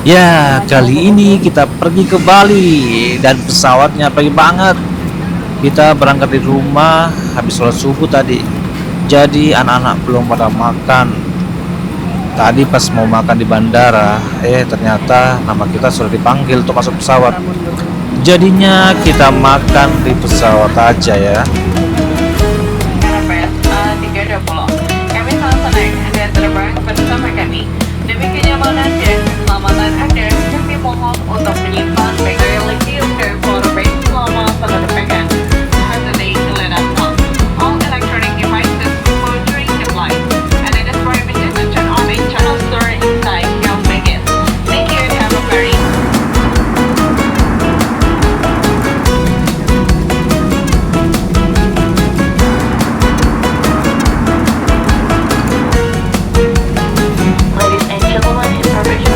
Ya, kali ini kita pergi ke Bali dan pesawatnya pagi banget. Kita berangkat di rumah habis sholat subuh tadi. Jadi anak-anak belum pada makan. Tadi pas mau makan di bandara, ternyata nama kita sudah dipanggil untuk masuk pesawat. Jadinya kita makan di pesawat aja ya. Karpet 320. Kami sangat senang Anda terbang bersama kami. Demi kenyamanan dan keselamatan Anda, kami mohon untuk menyimpan bag religius dan powerbank selama penerbangan. Hesitate to let us know. All electronic devices will during the flight, and it is prohibited to turn on a channel store inside your baggage. Thank you and have a very Ladies and gentlemen, information.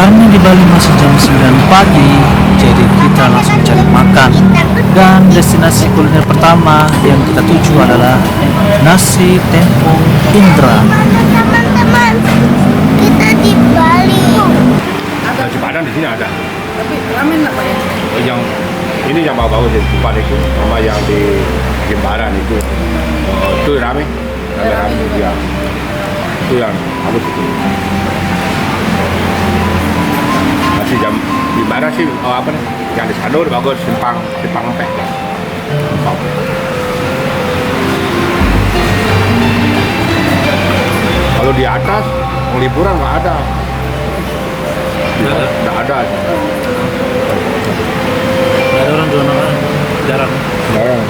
Karena di Bali masih jam 9 pagi, jadi kita langsung cari makan. Dan destinasi kuliner pertama yang kita tuju adalah nasi tempong Indra. Teman-teman, kita di Bali. Nasi Padang di sini ada. Tapi ramen apa ya? Yang ini yang bagus di tempat itu, sama yang di Jembaran itu. Itu rame dia. Itu yang bagus itu. Masih jam di mana sih? Apa nih? Yang di Sanur bagus, simpang empek. Kalau di atas, liburan nggak ada. Nggak ada. Nggak ada orang jualan orang, jarang. Jarang.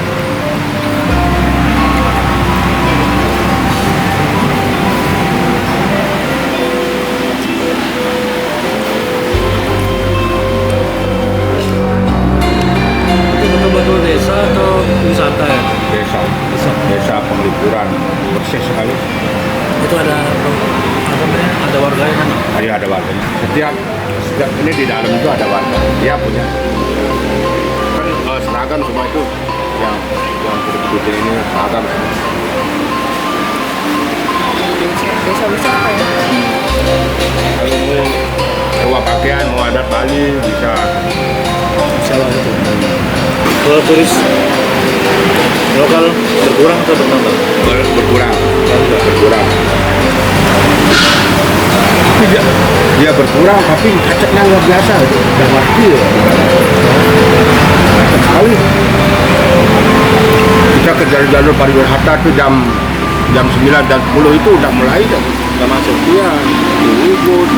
Itu betul-betul desa atau wisata ya? Desa penglipuran persis sekali. Itu ada apa namanya? Ada warga yang mana? Ada warganya. Setiap ini di dalam itu ada warga. Dia punya. Kan seragam semua itu yang putih ini seragam semua. Desa apa ya? Kalau mau pakaian, mau adat Bali bisa. Bisa lah itu. Kalau turis lokal berkurang atau bertambah? Berkurang. Dia berkurang tapi macetnya luar biasa. Udah pasti ya. Macet sekali. Kita ke jalur pariwisata tuh jam 9 dan 10 itu udah mulai udah masuk dia di Ubud.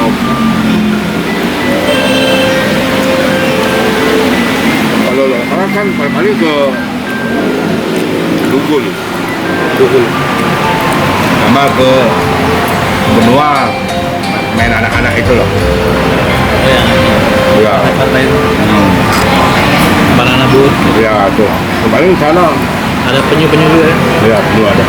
Kalau lokal kan paling ke Dugul sama ke Benua main anak-anak itu loh. Ya. Pantai itu. Banana boat. Ya tuh. Paling sana Ada penyu-penyu juga ya. ya penyu ada.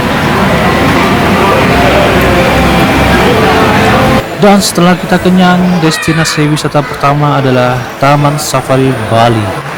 Dan setelah kita kenyang, destinasi wisata pertama adalah Taman Safari Bali.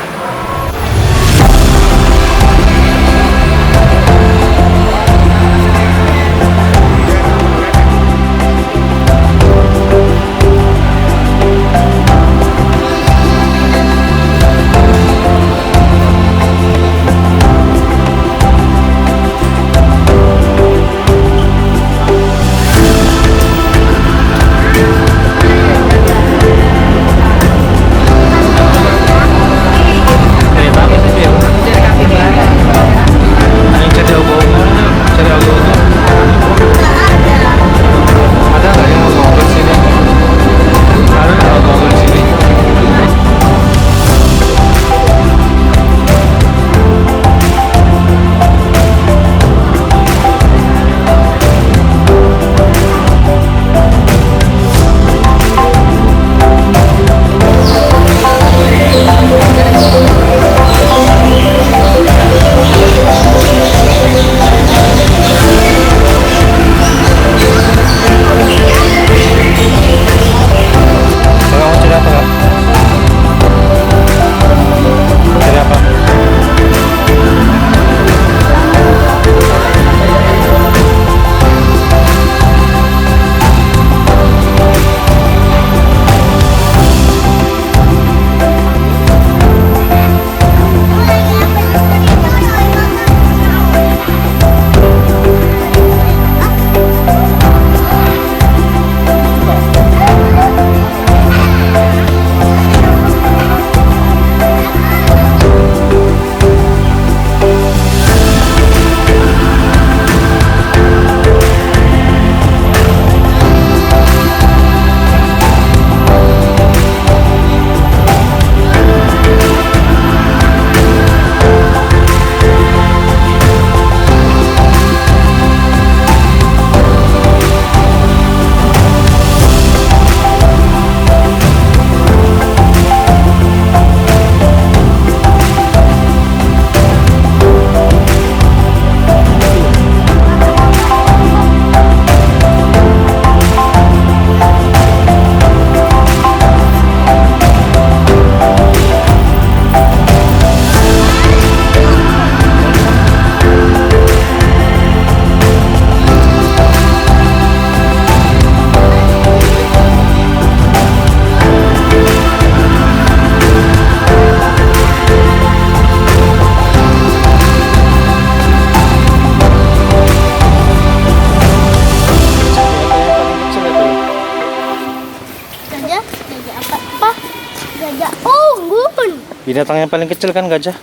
Binatang yang paling kecil kan gajah?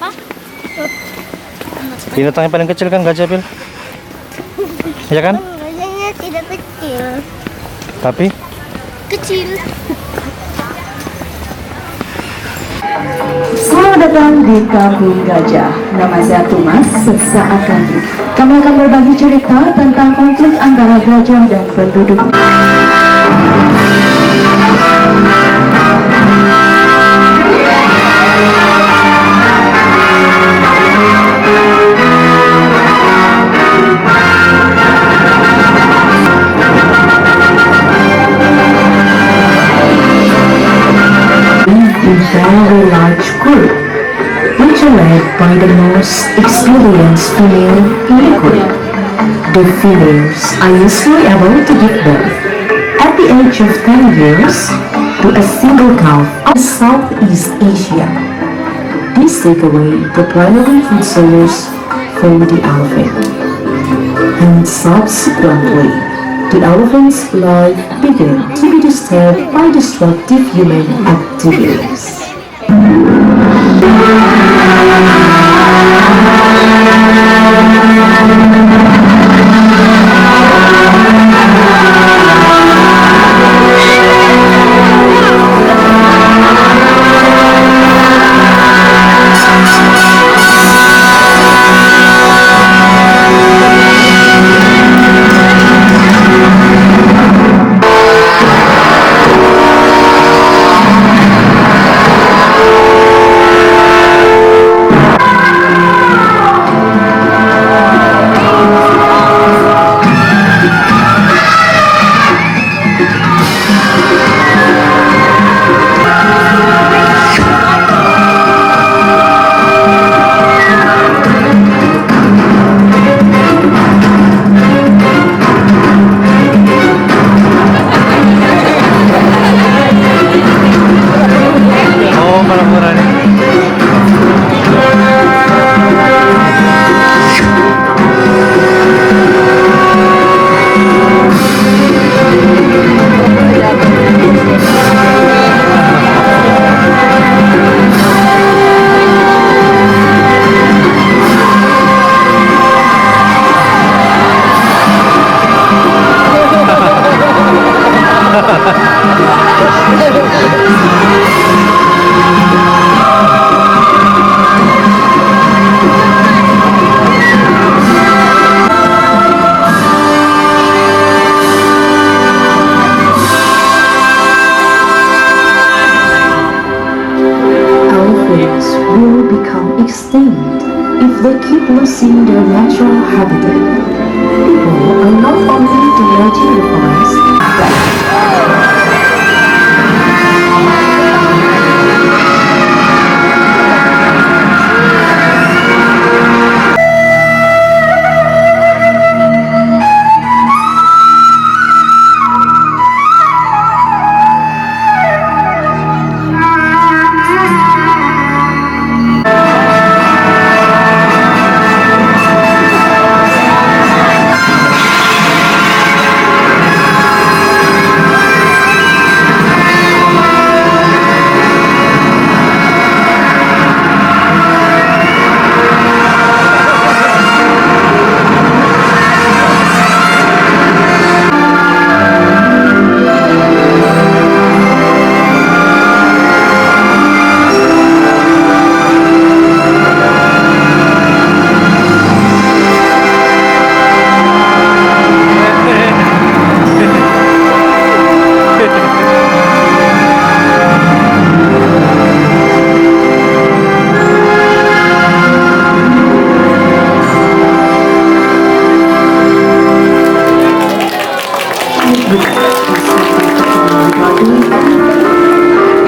Hah? Binatang yang paling kecil kan gajah, Bil? Ya kan? Gajahnya tidak kecil. Tapi Kecil. Selamat datang di Kampung Gajah. Nama saya Tumas. Sesaat lagi kami akan berbagi cerita tentang konflik antara gajah dan penduduk. A very large group, which are led by the most experienced female in the group. The females are usually able to give birth at the age of 10 years to a single calf of Southeast Asia. These take away the primary food source for the elephant, and subsequently the elephant's life began to be disturbed by destructive human activities. oh malah murah nih. Elephants will become extinct if they keep losing their natural habitat. People are not only damaging the forest,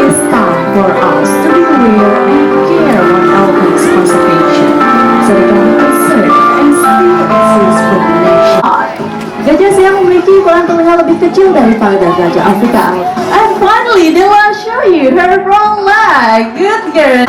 it's time for us to be aware and care about elephants' conservation so they can be conserved and still exist for the nation. Gajah siam memiliki ukuran telinga lebih kecil daripada gajah Afrika. And finally, they will show you her front leg. Good girl.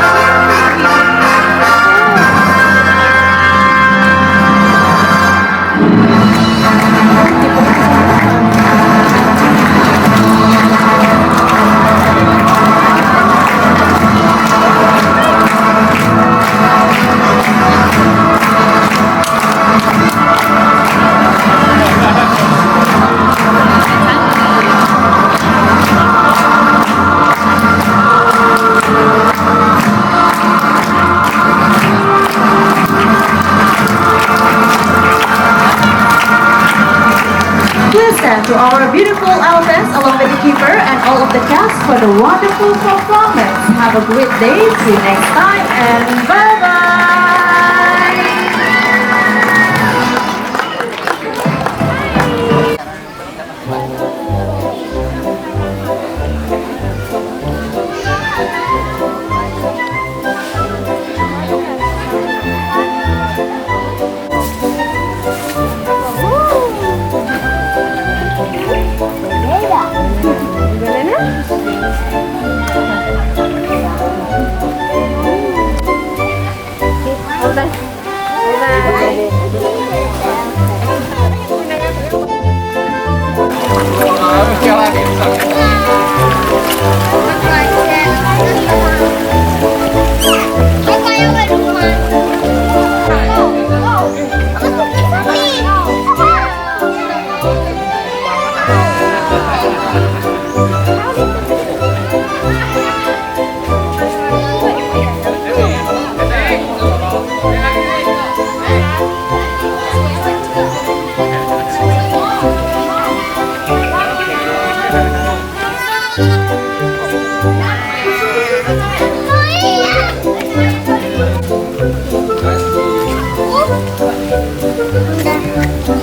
beautiful elephants along with the keeper and all of the cast for the wonderful performance. Have a great day. See you next time and bye-bye.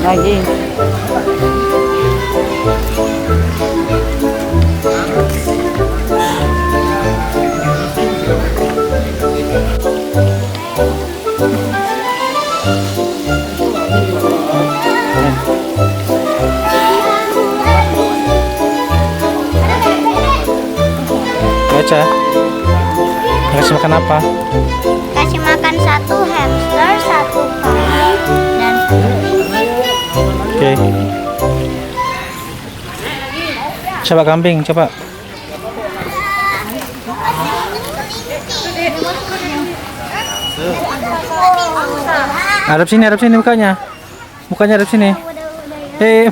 Lagi. Baca. Kasih makan apa? Kasih makan satu hamster, satu kambing, dan Oke. Coba kambing, coba. Hadap sini mukanya. Mukanya hadap sini.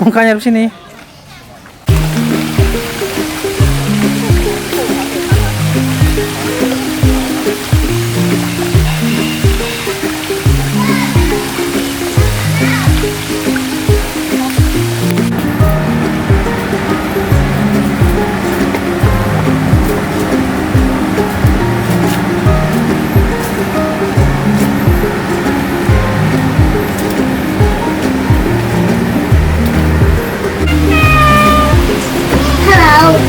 Mukanya hadap sini.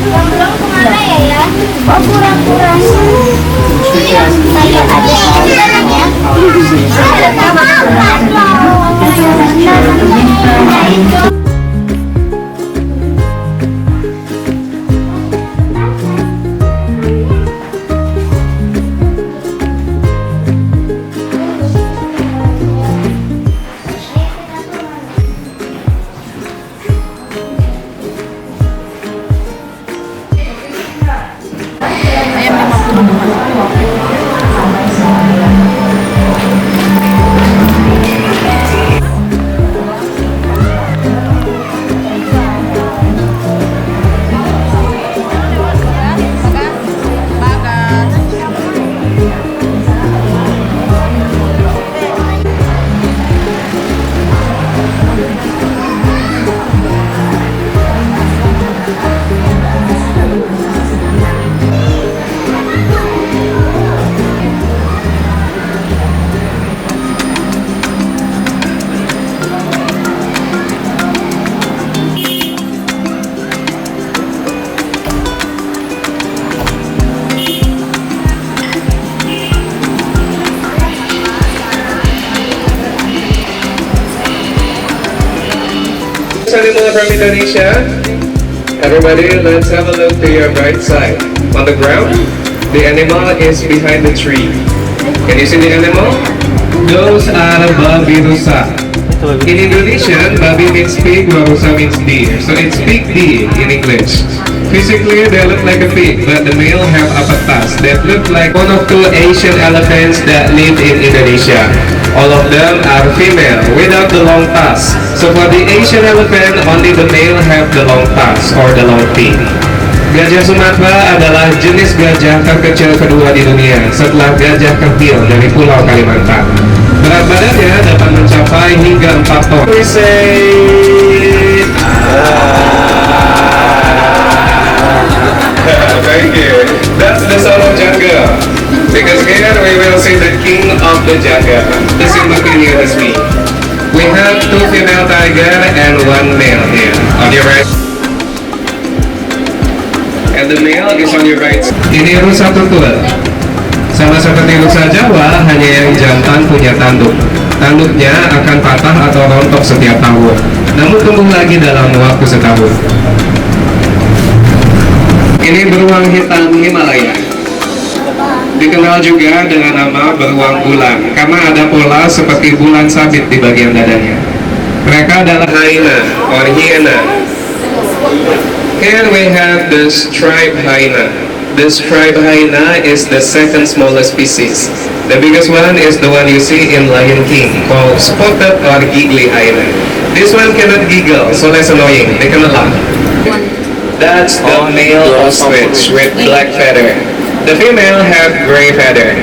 pulang kemana ya? Oh pura-pura kayak ada ya. Animal from Indonesia. Everybody, let's have a look to your right side. On the ground, the animal is behind the tree. Can you see the animal? Those are babi rusa. In Indonesian, babi means pig, rusa means deer. So it's pig deer in English. Physically, they look like a pig, but the male have upper tusks that look like one of two Asian elephants that live in Indonesia. All of them are female without the long tusks. So for the Asian elephant, only the male have the long tusks or the long teeth. Gajah Sumatera adalah jenis gajah terkecil kedua di dunia setelah gajah kepil dari Pulau Kalimantan. Berat badannya dapat mencapai hingga 4 ton. We say berjaga. Simultaneously as me. We have 2 female tiger and 1 male here. On your right. And the male is on your right. Ini rusa tutul. Sama seperti rusa Jawa, hanya yang jantan punya tanduk. Tanduknya akan patah atau rontok setiap tahun, namun tumbuh lagi dalam waktu setahun. Ini beruang hitam Himalaya. Dikenal juga dengan nama beruang bulan, karena ada pola seperti bulan sabit di bagian dadanya. Mereka adalah hyena or hyena. Here we have the striped hyena. The striped hyena is the second smallest species. The biggest one is the one you see in Lion King, called spotted or giggly hyena. This one cannot giggle, so less annoying. They cannot laugh. That's the male ostrich with black feather. The female have gray feather.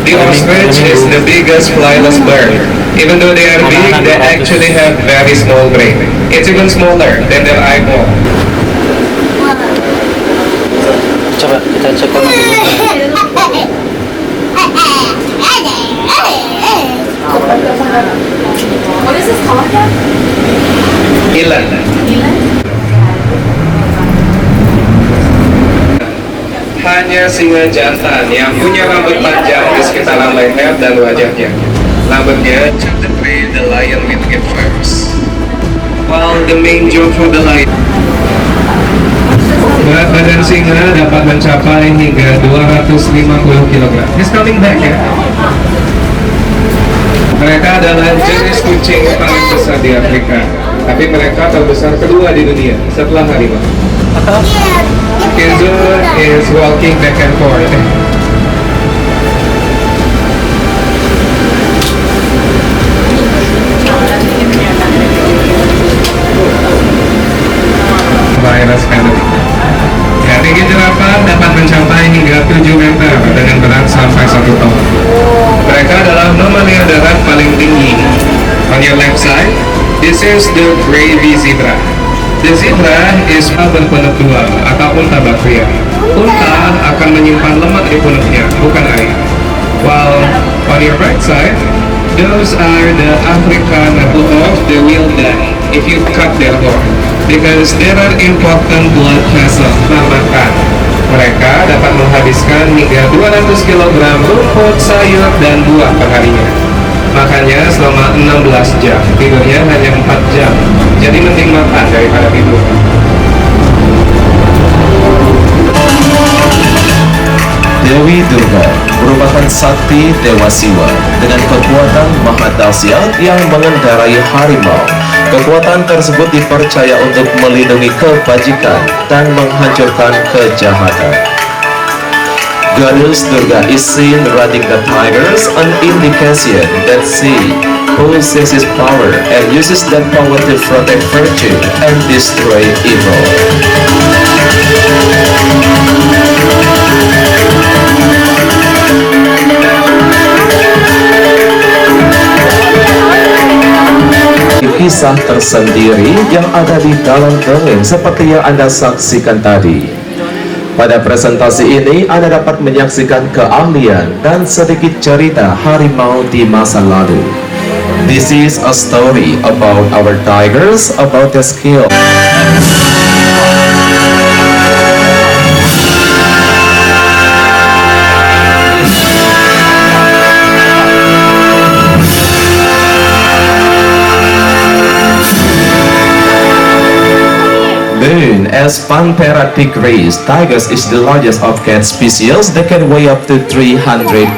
The ostrich is the biggest flyless bird. Even though they are big, they actually have very small brain. It's even smaller than their eyeball. Coba kita cek dulu. What is this called again? Eland. Hanya singa jantan yang punya rambut panjang di sekitaran leher dan wajahnya. Rambutnya seperti the lion with it first. While the main joke for the lion, berat badan singa dapat mencapai hingga 250 kg. He's coming back ya. Mereka adalah jenis kucing paling besar di Afrika, tapi mereka terbesar kedua di dunia setelah harimau. Kenzo is walking back and forth. Virus kanut. Ya, tinggi jerapah dapat mencapai hingga 7 meter dengan berat sampai 1 ton. Mereka adalah mamalia darat paling tinggi. On your left side, this is the gravy zebra. The zebra is berpunuk dua atau unta bakria. Unta akan menyimpan lemak di punuknya, bukan air. While on your right side, those are the African of the wildlife. If you cut their horn, because there are important blood vessels makan. Mereka dapat menghabiskan hingga 200 kg rumput, sayur, dan buah perharinya. Makannya selama 16 jam, tidurnya hanya 4 jam. Jadi mending makan daripada tidur. Dewi Durga merupakan sakti Dewa Siwa dengan kekuatan maha dahsyat yang mengendarai harimau. Kekuatan tersebut dipercaya untuk melindungi kebajikan dan menghancurkan kejahatan. Goddess Durga is seen riding the tigers, an indication that she possesses power and uses that power to protect virtue and destroy evil. Kisah tersendiri yang ada di dalam dongeng seperti yang Anda saksikan tadi. Pada presentasi ini Anda dapat menyaksikan keahlian dan sedikit cerita harimau di masa lalu. This is a story about our tigers, about their skill. Known as Panthera tigris, tigers is the largest of cat species that can weigh up to 300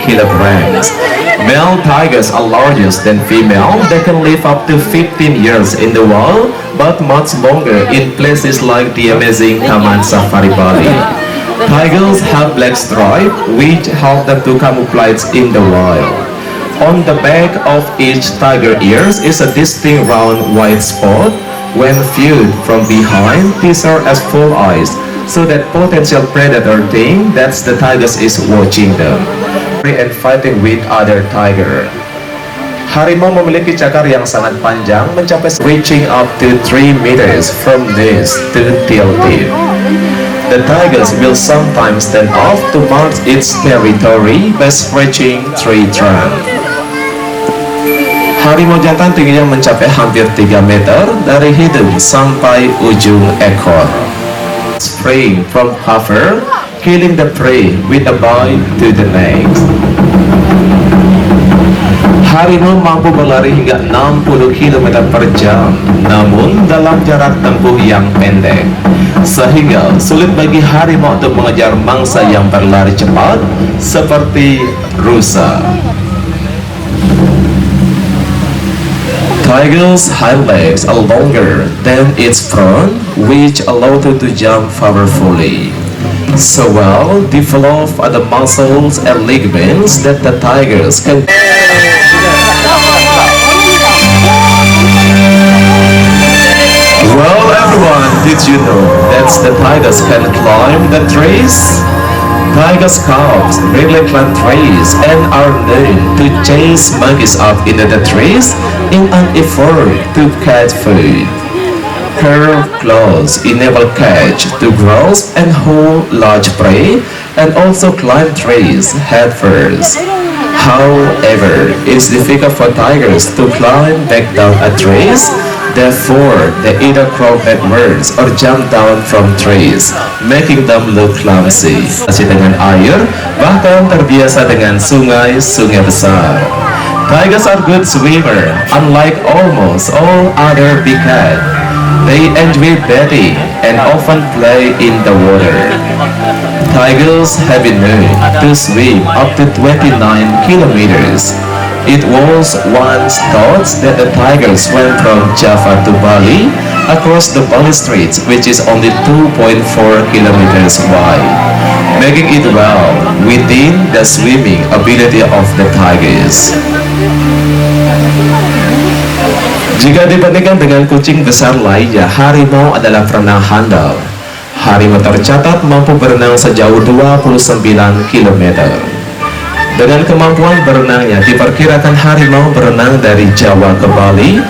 kilograms. Male tigers are larger than female. They can live up to 15 years in the wild, but much longer in places like the amazing Taman Safari Bali. Tigers have black stripes, which help them to camouflage in the wild. On the back of each tiger ears is a distinct round white spot. When viewed from behind, these are as full eyes, so that potential predator think that the tiger is watching them and fighting with other tiger. Harimau memiliki cakar yang sangat panjang, mencapai reaching up to 3 meters from nose to tail tip. The tigers will sometimes stand off to mark its territory by stretching tree trunk. Harimau jantan tingginya mencapai hampir 3 meter dari hidung sampai ujung ekor. Spring from cover, killing the prey with a bite to the neck. Harimau mampu berlari hingga 60 km per jam, namun dalam jarak tempuh yang pendek, sehingga sulit bagi harimau untuk mengejar mangsa yang berlari cepat seperti rusa. Tiger's hind legs are longer than its front, which allow it to jump powerfully. So well developed are the muscles and ligaments that the tigers can. Well, everyone, did you know that the tigers can climb the trees? Tigers calves really climb trees and are known to chase monkeys up into the trees in an effort to catch food. Curved claws enable catch to grasp and hold large prey and also climb trees head first. However, it's difficult for tigers to climb back down a trees. Therefore, they either crawl backwards or jump down from trees, making them look clumsy. Masih dengan air, bahkan terbiasa dengan sungai-sungai besar. Tigers are good swimmer, unlike almost all other big cats. They enjoy bathing and often play in the water. Tigers have been known to swim up to 29 kilometers. It was once thought that the tiger swam from Java to Bali across the Bali Strait, which is only 2.4 kilometers wide, making it well within the swimming ability of the tigers. Jika dibandingkan dengan kucing besar lainnya, harimau adalah perenang handal. Harimau tercatat mampu berenang sejauh 29 km. Dengan kemampuan berenangnya, diperkirakan harimau berenang dari Jawa ke Bali,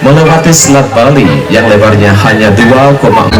melewati Selat Bali yang lebarnya hanya 2,4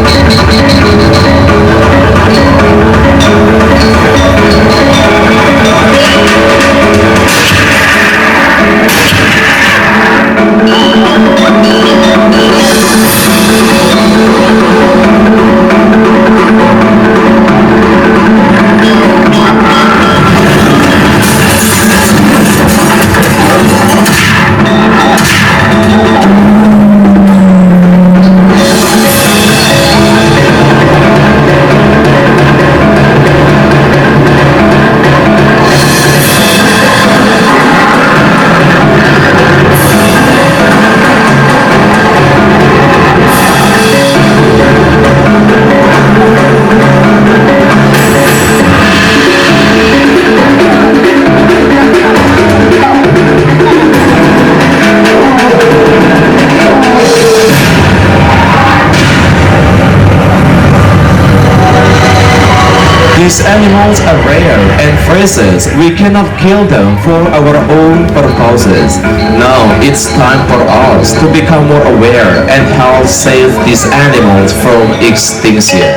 These animals are rare and precious. We cannot kill them for our own purposes. Now it's time for us to become more aware and help save these animals from extinction.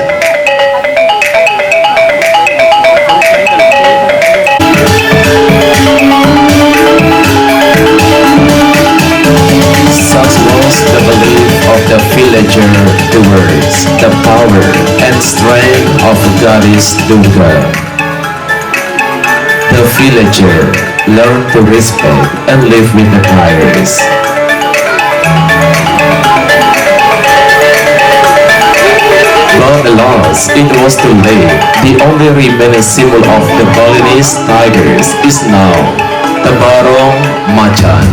Such was the belief of the villager towards the power and strength of goddess Durga. The villager learned to respect and live with the tigers. Long alas, it was too late. The only remaining symbol of the Balinese tigers is now the Barong Macan.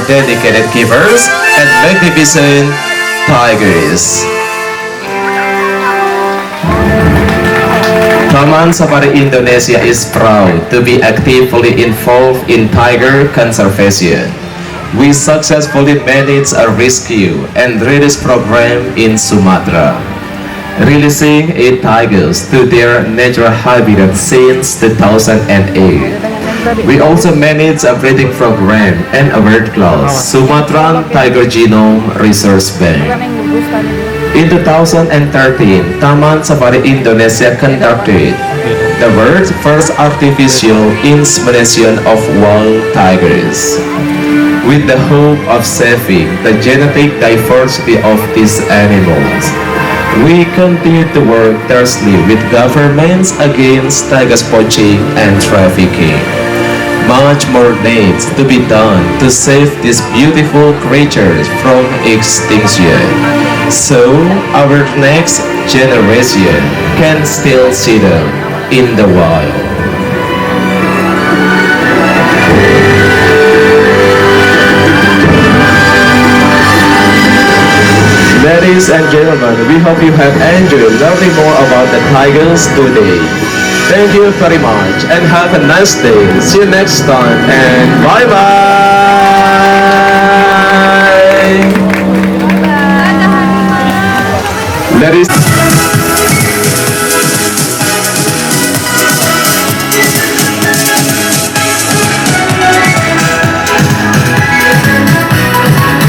dedicated keepers and magnificent tigers. Taman Safari Indonesia is proud to be actively involved in tiger conservation. We successfully managed a rescue and release program in Sumatra, releasing 8 tigers to their natural habitat since 2008. We also managed a breeding program and a world-class Sumatran Tiger Genome Resource Bank. In 2013, Taman Safari Indonesia conducted the world's first artificial insemination of wild tigers, with the hope of saving the genetic diversity of these animals. We continue to work tirelessly with governments against tiger poaching and trafficking. Much more needs to be done to save these beautiful creatures from extinction, so our next generation can still see them in the wild. Ladies and gentlemen, we hope you have enjoyed learning more about the tigers today. Thank you very much and have a nice day. See you next time and bye bye. Ladies